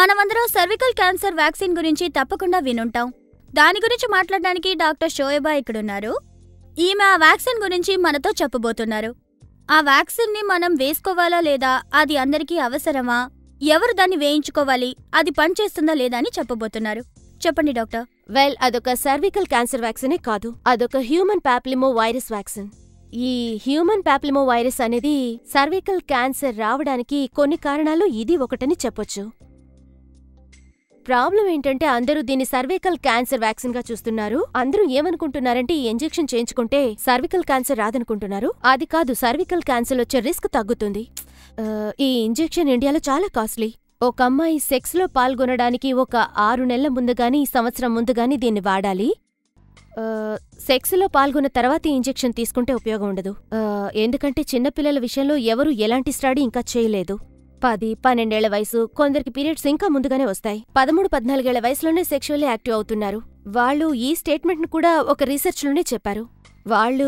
మనమందరం cervical cancer vaccine గురించి తప్పకుండా వినుంటాం. దాని గురించి మాట్లాడడానికి డాక్టర్ షోయబా ఇక్కడున్నారు. ఈమె ఆ వ్యాక్సిన్ గురించి మనతో చెప్పబోతున్నారు. ఆ వ్యాక్సిన్ని మనం వేసుకోవాలా లేదా, అది అందరికీ అవసరమా, ఎవరు దాన్ని వేయించుకోవాలి, అది పనిచేస్తుందా లేదా అని చెప్పబోతున్నారు. చెప్పండి డాక్టర్. అదొక సర్వికల్ క్యాన్సర్ వ్యాక్సినే కాదు, అదొక హ్యూమన్ పాప్లిమో వైరస్ వ్యాక్సిన్. ఈ హ్యూమన్ పాప్లిమో వైరస్ అనేది సర్వికల్ క్యాన్సర్ రావడానికి కొన్ని కారణాలు ఇది ఒకటని చెప్పొచ్చు. ప్రాబ్లం ఏంటంటే అందరూ దీన్ని సర్వికల్ క్యాన్సర్ వ్యాక్సిన్ గా చూస్తున్నారు. అందరూ ఏమనుకుంటున్నారంటే ఈ ఇంజెక్షన్ చేయించుకుంటే సర్వికల్ క్యాన్సర్ రాదనుకుంటున్నారు. అది కాదు, సర్వికల్ క్యాన్సర్ వచ్చే రిస్క్ తగ్గుతుంది. ఈ ఇంజెక్షన్ ఇండియాలో చాలా కాస్ట్లీ. ఒక అమ్మాయి సెక్స్ లో పాల్గొనడానికి ఒక 6 నెలల ముందుగాని సంవత్సరం ముందుగాని దీన్ని వాడాలి. సెక్స్ లో పాల్గొన్న తర్వాత ఈ ఇంజెక్షన్ తీసుకుంటే ఉపయోగం ఉండదు. ఎందుకంటే చిన్నపిల్లల విషయంలో ఎవరూ ఎలాంటి స్టడీ ఇంకా చేయలేదు. 10-12 ఏళ్ల వయసు, కొందరికి పీరియడ్స్ ఇంకా ముందుగానే వస్తాయి. 13-14 ఏళ్ల వయసులోనే సెక్షువల్లీ యాక్టివ్ అవుతున్నారు. వాళ్ళు ఈ స్టేట్మెంట్ను కూడా ఒక రీసెర్చ్లోనే చెప్పారు. వాళ్ళు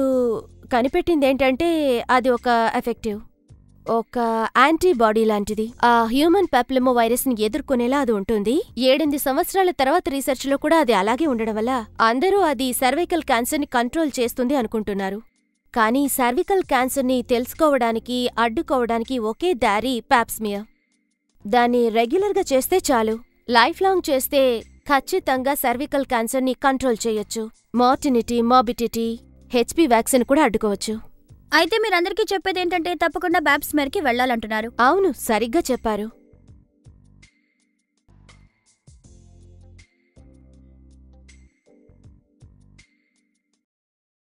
కనిపెట్టిందేంటంటే అది ఒక ఎఫెక్టివ్, ఒక యాంటీబాడీ లాంటిది. ఆ హ్యూమన్ పాప్లిమో వైరస్ ని ఎదుర్కొనేలా అది ఉంటుంది. 7-8 సంవత్సరాల తర్వాత రీసెర్చ్లో కూడా అది అలాగే ఉండడం వల్ల అందరూ అది సర్వైకల్ క్యాన్సర్ని కంట్రోల్ చేస్తుంది అనుకుంటున్నారు. కానీ సర్వికల్ క్యాన్సర్ని తెలుసుకోవడానికి, అడ్డుకోవడానికి ఒకే దారి పాప్స్మియర్. దాన్ని రెగ్యులర్గా చేస్తే చాలు. లైఫ్ లాంగ్ చేస్తే ఖచ్చితంగా సర్వికల్ క్యాన్సర్ని కంట్రోల్ చేయొచ్చు. మార్టినిటీ, మార్బిడిటీ, హెచ్పి వ్యాక్సిన్ కూడా అడ్డుకోవచ్చు. అయితే మీరందరికీ చెప్పేదేంటంటే తప్పకుండా పాప్స్మియర్కి వెళ్లాలంటున్నారు. అవును, సరిగ్గా చెప్పారు.